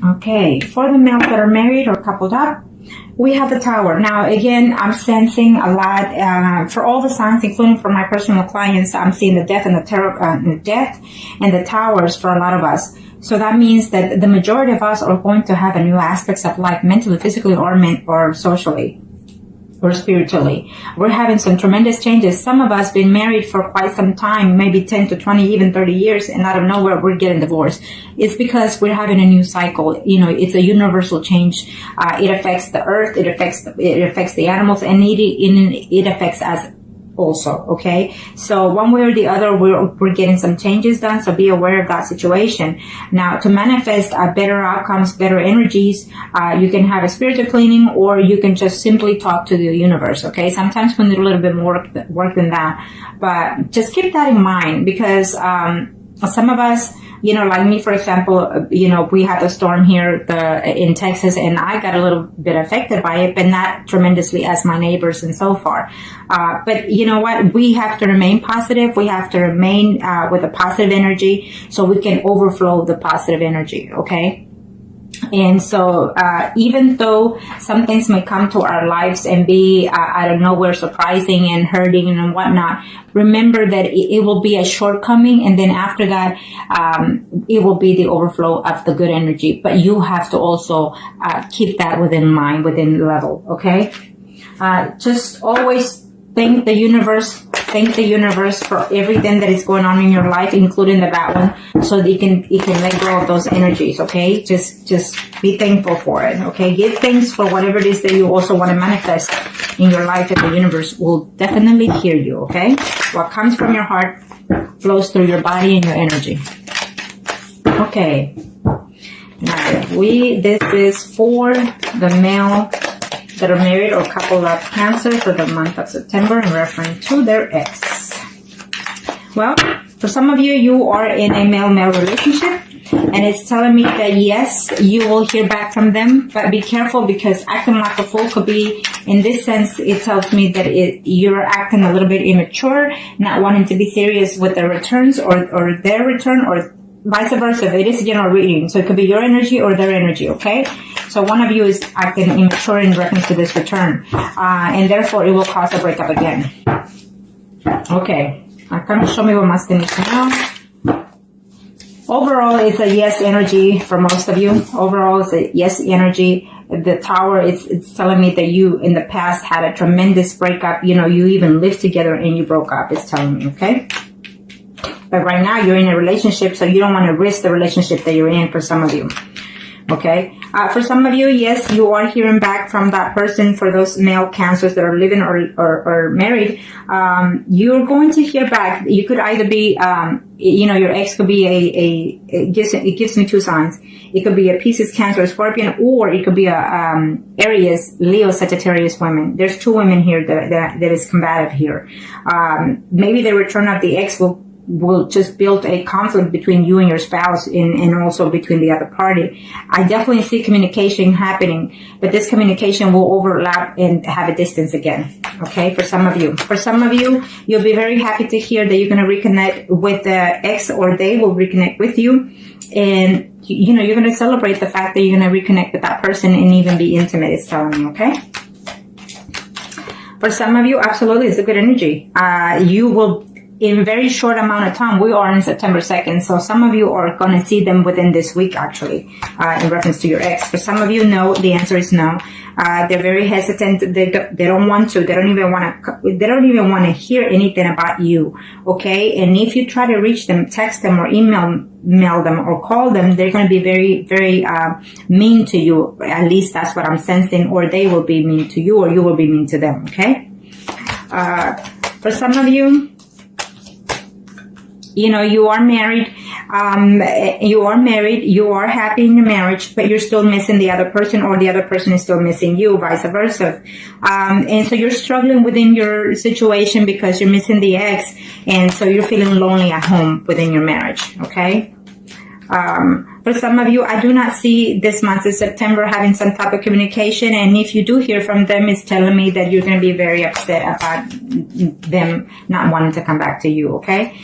Okay, for the males that are married or coupled up, we have the Tower. Now, again, I'm sensing a lot for all the signs, including for my personal clients. I'm seeing the death and the death and the Towers for a lot of us. So that means that the majority of us are going to have a new aspects of life, mentally, physically, or socially, or spiritually. We're having some tremendous changes. Some of us been married for quite some time, maybe 10 to 20, even 30 years, and out of nowhere we're getting divorced. It's because we're having a new cycle. You know, it's a universal change. It affects the earth, it affects the animals, and it affects us also. Okay, so one way or the other, we're getting some changes done. So be aware of that situation. Now, to manifest better outcomes, better energies, you can have a spiritual cleaning, or you can just simply talk to the universe. Okay, sometimes we need a little bit more work than that, but just keep that in mind, because some of us, you know, like me, for example, you know, we had a storm here in Texas, and I got a little bit affected by it, but not tremendously as my neighbors and so far. But you know what? We have to remain positive. We have to remain with a positive energy so we can overflow the positive energy, okay? And so, even though some things may come to our lives and be out of nowhere surprising and hurting and whatnot, remember that it will be a shortcoming, and then after that, it will be the overflow of the good energy. But you have to also keep that within mind, within level, okay? Just always thank the universe for everything that is going on in your life, including the bad one, so that you can let go of those energies, okay? Just be thankful for it, okay? Give thanks for whatever it is that you also want to manifest in your life, and the universe will definitely hear you, okay? What comes from your heart flows through your body and your energy. Okay. Now, this is for the male that are married or coupled up Cancer for the month of September in reference to their ex. Well, for some of you, you are in a male-male relationship, and it's telling me that yes, you will hear back from them, but be careful, because acting like a fool could be, in this sense, it tells me that you're acting a little bit immature, not wanting to be serious with their returns or their return, or vice versa. It is a general reading, so it could be your energy or their energy, okay? So one of you is acting immature in reference to this return, and therefore it will cause a breakup again. Okay, come show me what must need to know. Overall, it's a yes energy for most of you. Overall, it's a yes energy. The Tower, it's telling me that you in the past had a tremendous breakup. You know, you even lived together and you broke up. It's telling me, okay? But right now you're in a relationship, so you don't want to risk the relationship that you're in, for some of you. Okay. For some of you, yes, you are hearing back from that person. For those male Cancers that are living or married, you're going to hear back. You could either be, you know, your ex could be it gives me two signs. It could be a Pisces, Cancer, Scorpion, or it could be a Aries, Leo, Sagittarius women. There's two women here that is combative here. Maybe the return of the ex will just build a conflict between you and your spouse, and also between the other party. I definitely see communication happening, but this communication will overlap and have a distance again. Okay, for some of you, you'll be very happy to hear that you're going to reconnect with the ex, or they will reconnect with you, and you know, you're going to celebrate the fact that you're going to reconnect with that person and even be intimate. It's telling me, okay? For some of you, absolutely, it's a good energy. You will, in a very short amount of time, we are in September 2nd, so some of you are going to see them within this week, actually, in reference to your ex. For some of you, no, the answer is no. They're very hesitant. They don't want to. They don't even want to hear anything about you. Okay. And if you try to reach them, text them or email them or call them, they're going to be very, very, mean to you. At least that's what I'm sensing, or they will be mean to you, or you will be mean to them. Okay. For some of you, you know, you are married, you are happy in your marriage, but you're still missing the other person, or the other person is still missing you, vice versa. And so you're struggling within your situation because you're missing the ex, and so you're feeling lonely at home within your marriage, okay? For some of you, I do not see this month of September having some type of communication, and if you do hear from them, it's telling me that you're going to be very upset about them not wanting to come back to you, okay?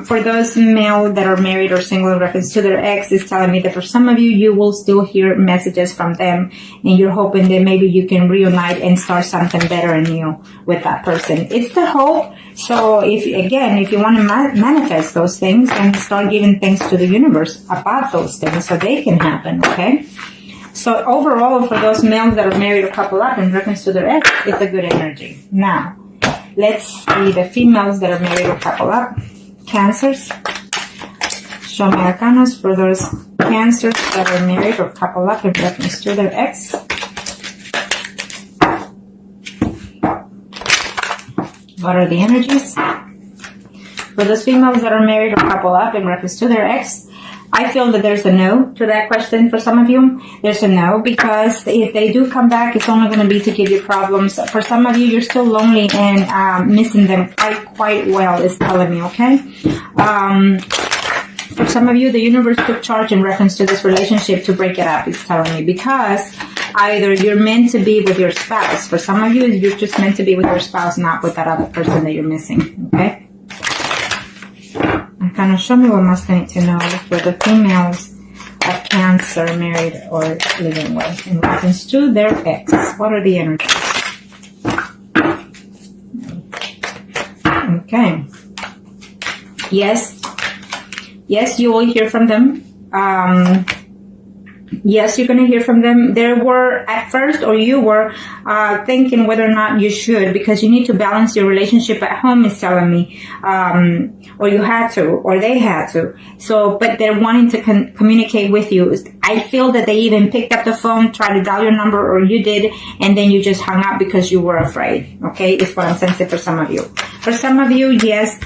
For those male that are married or single in reference to their ex, is telling me that for some of you, you will still hear messages from them, and you're hoping that maybe you can reunite and start something better and new with that person. It's the hope. So if you want to manifest those things, and start giving things to the universe about those things so they can happen, okay? So overall, for those males that are married or couple up in reference to their ex, it's a good energy. Now, let's see the females that are married or couple up. Cancers. Show me arcanas for those Cancers that are married or couple up in reference to their ex. What are the energies? For those females that are married or couple up in reference to their ex, I feel that there's a no to that question for some of you. There's a no, because if they do come back, it's only going to be to give you problems. For some of you, you're still lonely and missing them quite well, is telling me, okay? For some of you, the universe took charge in reference to this relationship to break it up, is telling me, because either you're meant to be with your spouse. For some of you, you're just meant to be with your spouse, not with that other person that you're missing, okay? Kind of show me what must I need to know for the females of Cancer married or living with in reference to their ex. What are the energies? Okay. Yes, you will hear from them. Yes, you're going to hear from them. There were, at first, or you were thinking whether or not you should, because you need to balance your relationship at home, is telling me. Or you had to, or they had to. So, but they're wanting to communicate with you. I feel that they even picked up the phone, tried to dial your number, or you did, and then you just hung up because you were afraid. Okay, it's what I'm sensing for some of you. For some of you, yes,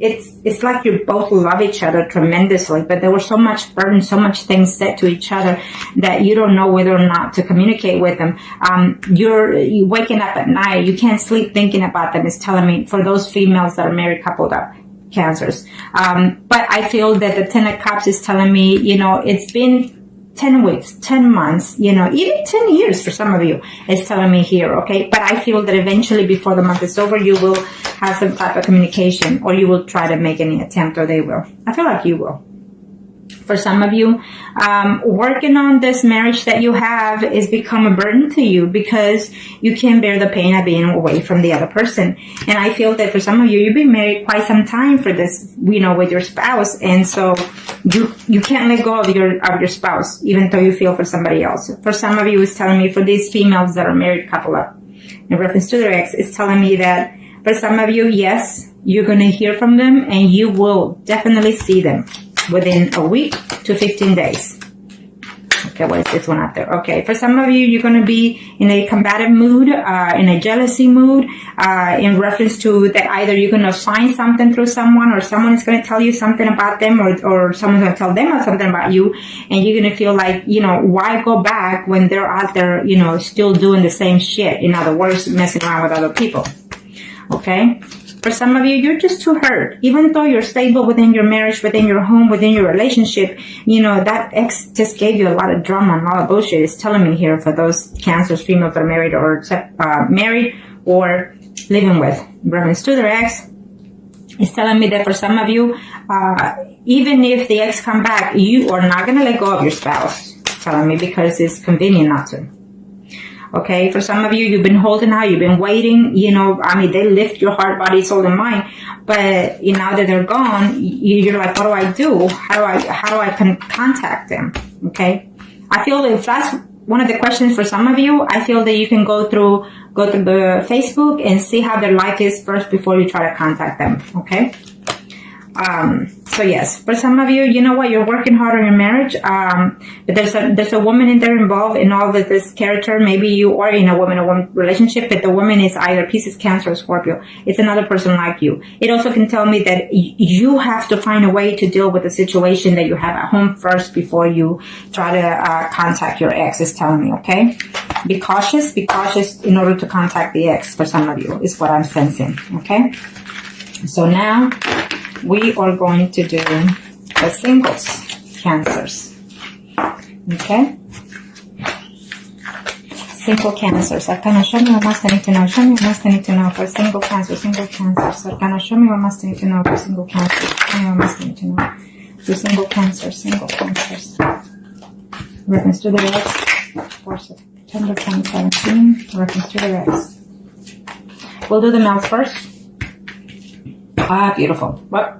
it's like you both love each other tremendously, but there was so much burden, so much things said to each other that you don't know whether or not to communicate with them. You're waking up at night, you can't sleep thinking about them, is telling me, for those females that are married, coupled up, Cancers. But I feel that the Ten of Cups is telling me, it's been 10 weeks, 10 months, even 10 years for some of you, is telling me here, okay? But I feel that eventually, before the month is over, you will have some type of communication, or you will try to make any attempt, or they will. I feel like you will. For some of you, working on this marriage that you have is become a burden to you, because you can't bear the pain of being away from the other person. And I feel that for some of you, you've been married quite some time for this, with your spouse. And so you can't let go of your spouse, even though you feel for somebody else. For some of you, it's telling me, for these females that are married, couple up, in reference to their ex, it's telling me that for some of you, yes, you're going to hear from them, and you will definitely see them within a week to 15 days. Okay, what is this one out there? Okay, for some of you, you're going to be in a combative mood, in a jealousy mood, in reference to that either you're going to find something through someone, or someone is going to tell you something about them, or someone's going to tell them something about you, and you're going to feel like, why go back when they're out there, still doing the same shit? In other words, messing around with other people. Okay? For some of you, you're just too hurt. Even though you're stable within your marriage, within your home, within your relationship, that ex just gave you a lot of drama and a lot of bullshit. It's telling me here, for those Cancers, females that are married or living with, reference to their ex, it's telling me that for some of you, even if the ex come back, you are not going to let go of your spouse. It's telling me, because it's convenient not to. Okay, for some of you, you've been holding out, you've been waiting, they lift your heart, body, soul, and mind, but now that they're gone, you're like, what do I do? How do I contact them? Okay, I feel that if that's one of the questions for some of you, I feel that you can go through the Facebook and see how their life is first before you try to contact them. Okay. So yes, for some of you, you know what, you're working hard on your marriage, but there's a woman in there involved in all of this character. Maybe you are in a woman-to-woman relationship, but the woman is either Pisces, Cancer, or Scorpio. It's another person like you. It also can tell me that you have to find a way to deal with the situation that you have at home first before you try to contact your ex, is telling me, okay? Be cautious in order to contact the ex for some of you, is what I'm sensing, okay? So now we are going to do the singles, Cancers. Okay? single cancers. Arcana, show me what must I need to know. Show me what must I need to know for single cancer. Single cancers. Arcana, show me what must I need to know for single cancers. Show me what must I need to know for single cancers. Single cancers. Reference to the Rex for September 2017. Reference to the Rex. We'll do the males first. Ah, beautiful. Well,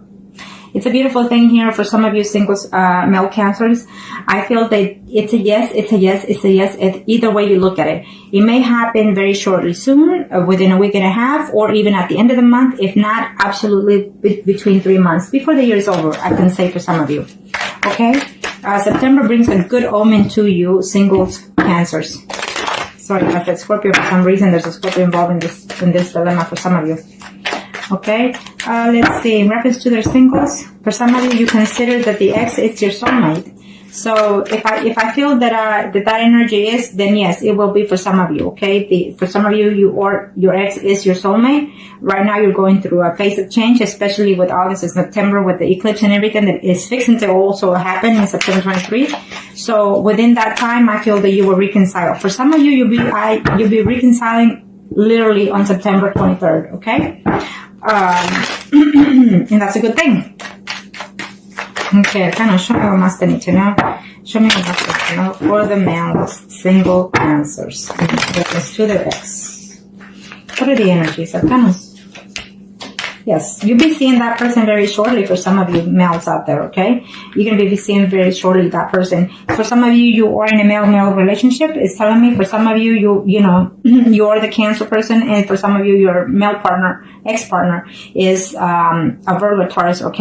it's a beautiful thing here for some of you singles, male cancers. I feel that it's a yes, it's a yes, it's a yes. Either way you look at it. It may happen very shortly soon, within a week and a half, or even at the end of the month. If not, absolutely between 3 months. Before the year is over, I can say for some of you. Okay? September brings a good omen to you, singles cancers. Sorry, I said Scorpio for some reason. There's a Scorpio involved in this dilemma for some of you. Okay, let's see. In reference to their singles, for some of you, you consider that the ex is your soulmate. So if I feel that that energy is, then yes, it will be for some of you. Okay, for some of you, your ex is your soulmate. Right now, you're going through a phase of change, especially with August and September, with the eclipse and everything that is fixing to also happen in September 23. So within that time, I feel that you will reconcile. For some of you, you'll be reconciling literally on September 23rd. Okay. And that's a good thing. Okay, kind of show me what must I need to know. Show me what must I need to know for the males, single cancers. Reference to their ex. What are the energies? Arcanos. Yes, you'll be seeing that person very shortly for some of you males out there, okay? You're going to be seeing very shortly that person. For some of you, you are in a male-male relationship. It's telling me for some of you, you know, you're the Cancer person. And for some of you, your male partner, ex-partner is a Virgo, Taurus, or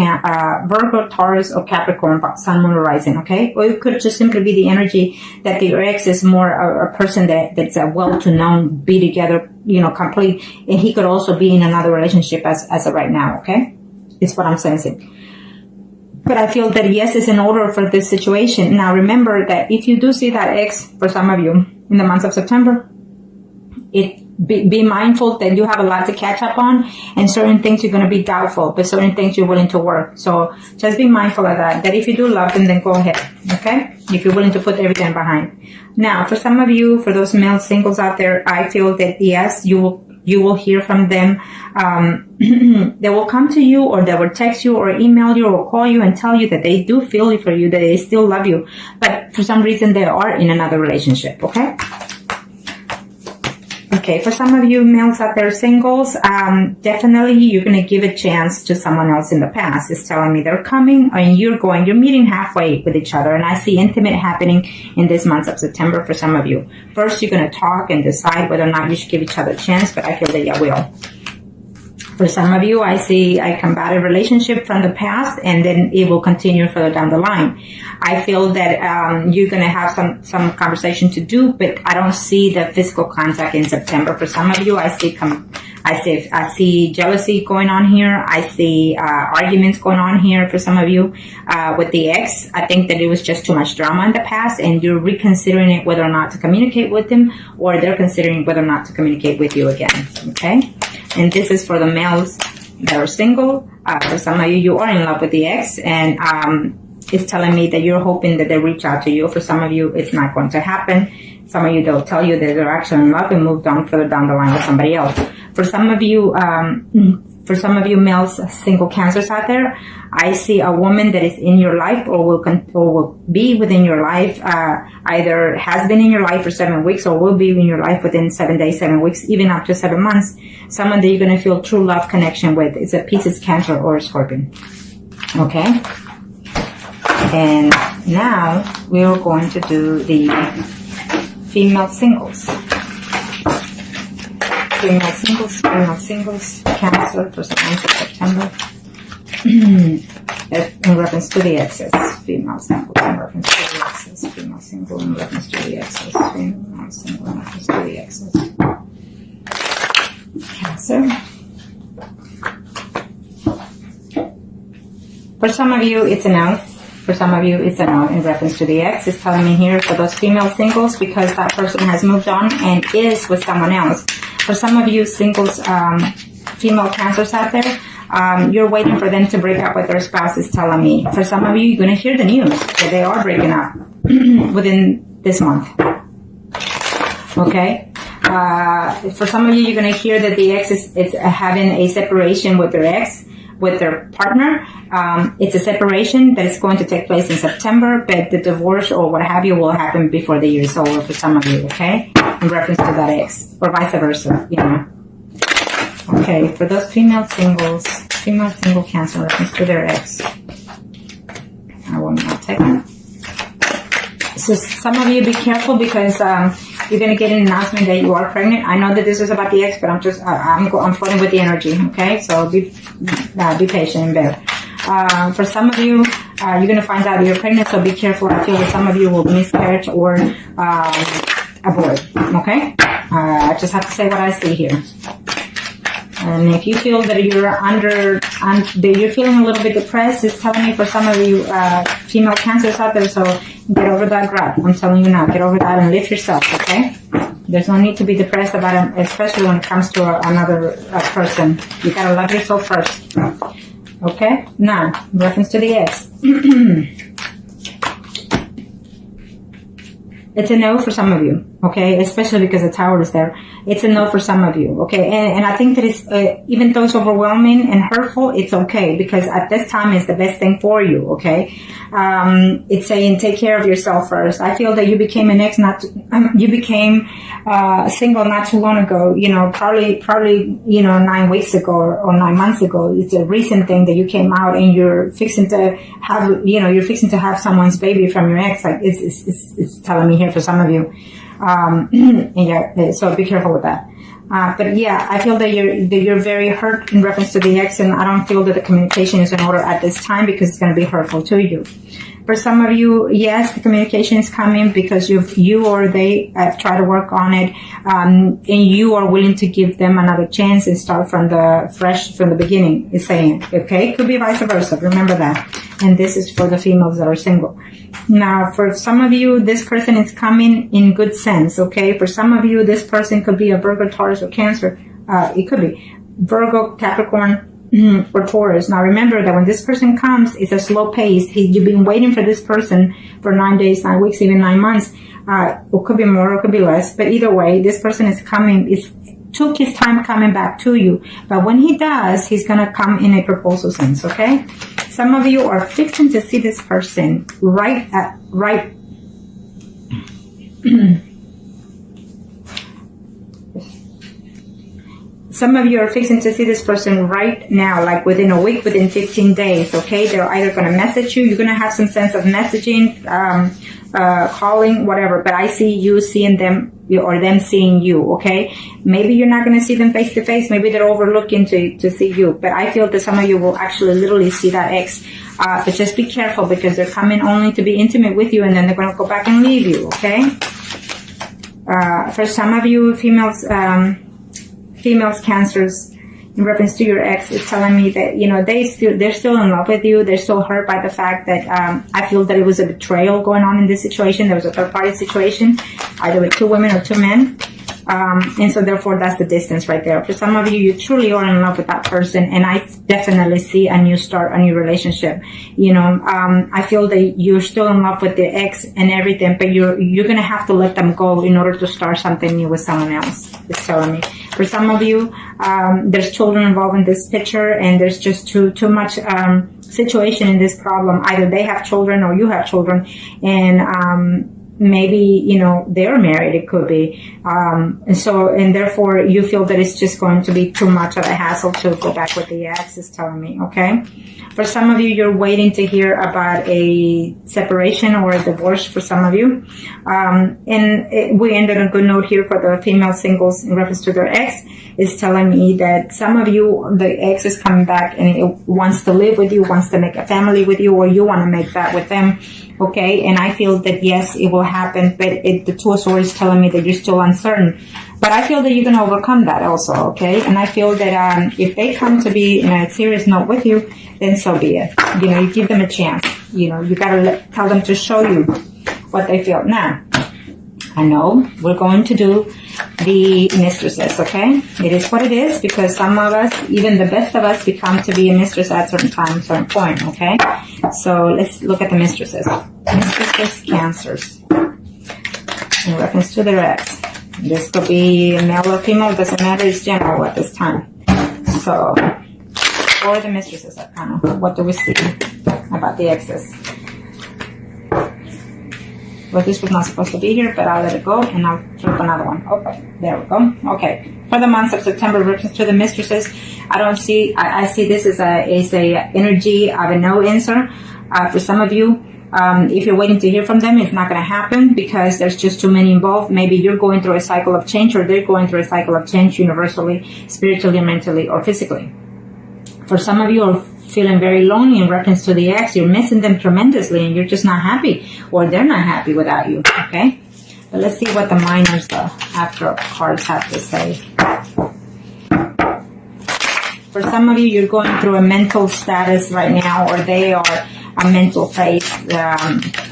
Capricorn, Sun, Moon, or Rising, okay? Or it could just simply be the energy that your ex is more a person that's a well-to-known, be together, you know, complete, and he could also be in another relationship as of right now, okay? It's what I'm sensing. But I feel that yes is in order for this situation. Now remember that if you do see that ex, for some of you, in the month of September, be mindful that you have a lot to catch up on, and certain things you're going to be doubtful, but certain things you're willing to work. So just be mindful of that if you do love them, then go ahead, okay? If you're willing to put everything behind. Now, for some of you, for those male singles out there, I feel that yes, you will hear from them. They will come to you, or they will text you or email you or call you and tell you that they do feel for you, that they still love you. But for some reason, they are in another relationship, okay? Okay, for some of you males out there, singles, definitely you're going to give a chance to someone else in the past. It's telling me they're coming and you're meeting halfway with each other. And I see intimate happening in this month of September for some of you. First, you're going to talk and decide whether or not you should give each other a chance, but I feel that you will. For some of you, I see a combative relationship from the past, and then it will continue further down the line. I feel that you're going to have some conversation to do, but I don't see the physical contact in September. For some of you, I see jealousy going on here. I see arguments going on here for some of you with the ex. I think that it was just too much drama in the past, and you're reconsidering it whether or not to communicate with them, or they're considering whether or not to communicate with you again. Okay? And this is for the males that are single. For some of you, you are in love with the ex, and it's telling me that you're hoping that they reach out to you. For some of you, it's not going to happen. Some of you, they'll tell you that they're actually in love and moved on further down the line with somebody else. For some of you males, single cancers out there, I see a woman that is in your life or will be within your life, either has been in your life for 7 weeks or will be in your life within 7 days, 7 weeks, even up to 7 months. Someone that you're going to feel true love connection with. It's a Pisces, Cancer, or a Scorpion. Okay? And now we're going to do the female singles. Female singles, Cancer, for the month of September. In reference to the exes. Female singles in reference to the exes. Female single in reference to the exes. Female single in reference to the exes. Cancer. For some of you, it's a no. For some of you, it's a no in reference to the ex. It's telling me here for those female singles, because that person has moved on and is with someone else. For some of you singles, female cancers out there, you're waiting for them to break up with their spouse, is telling me. For some of you, you're going to hear the news that they are breaking up within this month. Okay? For some of you, you're going to hear that the ex is having a separation with their ex, with their partner. It's a separation that is going to take place in September, but the divorce or what have you will happen before the year is over for some of you, okay? In reference to that ex, or vice versa, you know. Okay, for those female single Cancer in reference to their ex. I will not take it. So some of you be careful because you're going to get an announcement that you are pregnant. I know that this is about the ex, but I'm floating with the energy. Okay, so be patient and bear. For some of you, you're going to find out you're pregnant, so be careful. I feel that some of you will miscarriage or abort. Okay, I just have to say what I see here. And if you feel that you're feeling a little bit depressed, it's telling me for some of you female Cancers out there, so get over that grudge. I'm telling you now, get over that and lift yourself, okay? There's no need to be depressed about it, especially when it comes to another person. You gotta love yourself first. Okay? Now, in reference to the ex. It's a no for some of you, okay? Especially because the Tower is there. It's a no for some of you, okay? And I think that it's, even though it's overwhelming and hurtful, it's okay because at this time it's the best thing for you, okay? It's saying take care of yourself first. I feel that you became an ex, you became single not too long ago, you know, probably 9 weeks ago or 9 months ago. It's a recent thing that you came out and you're fixing to have someone's baby from your ex. Like it's telling me here for some of you. And yeah, so be careful with that. But yeah, I feel that you're very hurt in reference to the ex, and I don't feel that the communication is in order at this time because it's going to be hurtful to you. For some of you, yes, the communication is coming because you or they have tried to work on it, and you are willing to give them another chance and start from the beginning. It's saying, okay, could be vice versa. Remember that. And this is for the females that are single. Now, for some of you, this person is coming in good sense, okay? For some of you, this person could be a Virgo, Taurus, or Cancer. It could be Virgo, Capricorn, or Taurus. Now, remember that when this person comes, it's a slow pace. You've been waiting for this person for 9 days, 9 weeks, even 9 months. It could be more, it could be less. But either way, this person is coming. Took his time coming back to you. But when he does, he's going to come in a proposal sense, okay? Some of you are fixing to see this person right. Some of you are fixing to see this person right now, like within a week, within 15 days, okay? They're either going to message you, you're going to have some sense of messaging, calling, whatever, but I see you seeing them or them seeing you, okay? Maybe you're not going to see them face to face. Maybe they're overlooking to see you, but I feel that some of you will actually literally see that ex. But just be careful because they're coming only to be intimate with you and then they're going to go back and leave you, okay? For some of you females, Cancers, in reference to your ex, is telling me that, you know, they're still in love with you. They're still hurt by the fact that I feel that it was a betrayal going on in this situation. There was a third party situation, either with 2 women or 2 men. And so therefore that's the distance right there. For some of you, you truly are in love with that person, and I definitely see a new start, a new relationship. You know, I feel that you're still in love with the ex and everything, but you're gonna have to let them go in order to start something new with someone else. It's telling me. For some of you, there's children involved in this picture, and there's just too much situation in this problem. Either they have children or you have children, and maybe, you know, they're married, it could be. And therefore you feel that it's just going to be too much of a hassle to go back with the ex, is telling me, okay? For some of you, you're waiting to hear about a separation or a divorce for some of you. We ended on a good note here for the female singles in reference to their ex. Is telling me that some of you, the ex is coming back and it wants to live with you, wants to make a family with you, or you want to make that with them. Okay, and I feel that yes, it will happen, but the Two of Swords is telling me that you're still uncertain. But I feel that you can overcome that also, okay? And I feel that if they come to be in a serious note with you, then so be it. You know, you give them a chance. You know, you gotta tell them to show you what they feel. Now, I know we're going to do the mistresses, okay? It is what it is, because some of us, even the best of us, become to be a mistress at certain time, certain point, okay? So let's look at the mistresses. Mistresses, Cancers, in reference to their ex. This could be male or female, doesn't matter, it's general at this time. So, for the mistresses arcana, what do we see about the exes? Well, this was not supposed to be here, but I'll let it go and I'll flip another one. Okay, there we go. Okay, for the month of September, reference to the mistresses, I see this as a energy of a no answer. For some of you, if you're waiting to hear from them, it's not going to happen because there's just too many involved. Maybe you're going through a cycle of change, or they're going through a cycle of change universally, spiritually, mentally, or physically. For some of you are feeling very lonely in reference to the ex. You're missing them tremendously and you're just not happy, or they're not happy without you. Okay, but let's see what the minors, the after cards, have to say. For some of you, you're going through a mental status right now, or they are a mental phase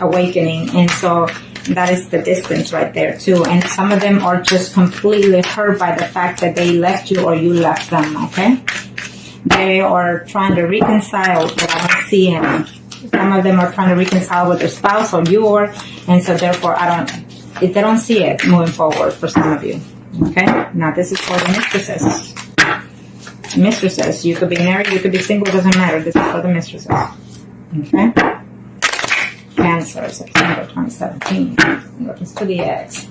awakening, and so that is the distance right there too. And some of them are just completely hurt by the fact that they left you or you left them. Okay, they are trying to reconcile, but I don't see any. Some of them are trying to reconcile with their spouse or you are, and so therefore they don't see it moving forward for some of you. Okay, now this is for the mistresses. Mistresses, you could be married, you could be single, doesn't matter. This is for the mistresses. Okay, Cancer, September 2017. Reference to the ex.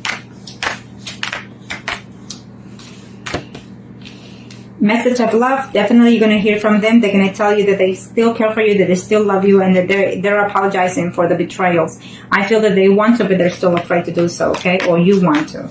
Message of love. Definitely you're going to hear from them. They're going to tell you that they still care for you, that they still love you, and that they're apologizing for the betrayals. I feel that they want to, but they're still afraid to do so, okay? Or you want to.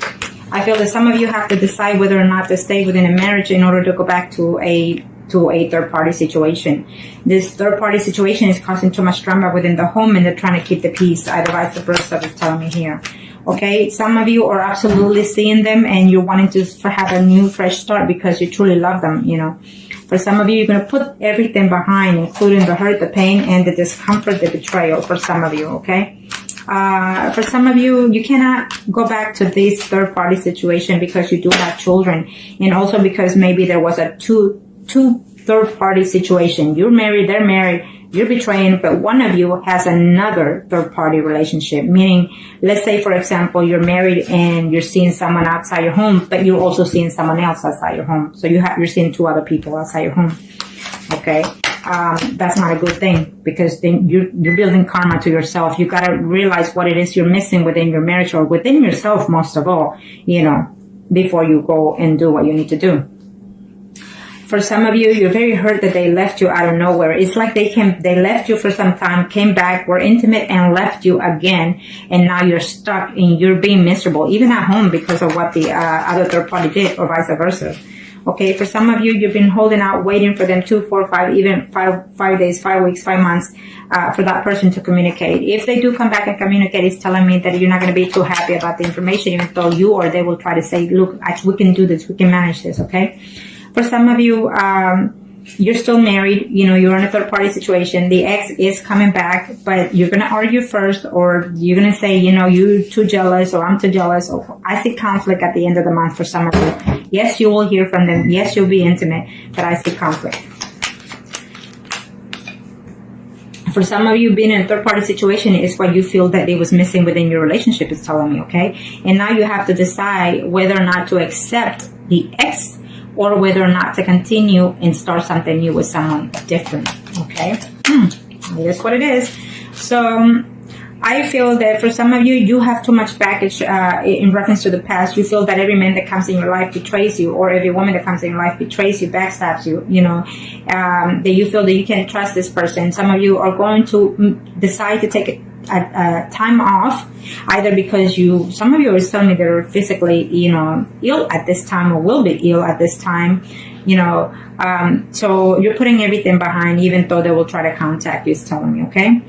I feel that some of you have to decide whether or not to stay within a marriage in order to go back to a third-party situation. This third-party situation is causing too much drama within the home, and they're trying to keep the peace. Either vice versa, is telling me here. Okay, some of you are absolutely seeing them, and you're wanting to have a new, fresh start because you truly love them, you know. For some of you, you're going to put everything behind, including the hurt, the pain, and the discomfort, the betrayal for some of you, okay? For some of you, you cannot go back to this third-party situation because you do have children, and also because maybe there was a two third-party situation. You're married, they're married, you're betraying, but one of you has another third-party relationship. Meaning, let's say, for example, you're married and you're seeing someone outside your home, but you're also seeing someone else outside your home. So you're seeing two other people outside your home. Okay, that's not a good thing because then you're building karma to yourself. You got to realize what it is you're missing within your marriage or within yourself, most of all, you know, before you go and do what you need to do. For some of you, you're very hurt that they left you out of nowhere. It's like they left you for some time, came back, were intimate, and left you again. And now you're stuck and you're being miserable, even at home, because of what the other third party did, or vice versa. Okay, for some of you, you've been holding out, waiting for them 2, 4, 5, even 5 days, 5 weeks, 5 months, for that person to communicate. If they do come back and communicate, it's telling me that you're not going to be too happy about the information, even though you or they will try to say, look, we can do this, we can manage this, okay? For some of you, you're still married, you know, you're in a third-party situation. The ex is coming back, but you're going to argue first, or you're going to say, you know, you're too jealous, or I'm too jealous. Or I see conflict at the end of the month for some of you. Yes, you will hear from them. Yes, you'll be intimate, but I see conflict. For some of you, being in a third-party situation is what you feel that it was missing within your relationship, is telling me, okay? And now you have to decide whether or not to accept the ex, or whether or not to continue and start something new with someone different, okay? That's what it is. So I feel that for some of you, you have too much baggage in reference to the past. You feel that every man that comes in your life betrays you, or every woman that comes in your life betrays you, backstabs you, you know, that you feel that you can't trust this person. Some of you are going to decide to take a time off, either because some of you are telling me they're physically, you know, ill at this time, or will be ill at this time, you know, so you're putting everything behind, even though they will try to contact you, is telling me, okay?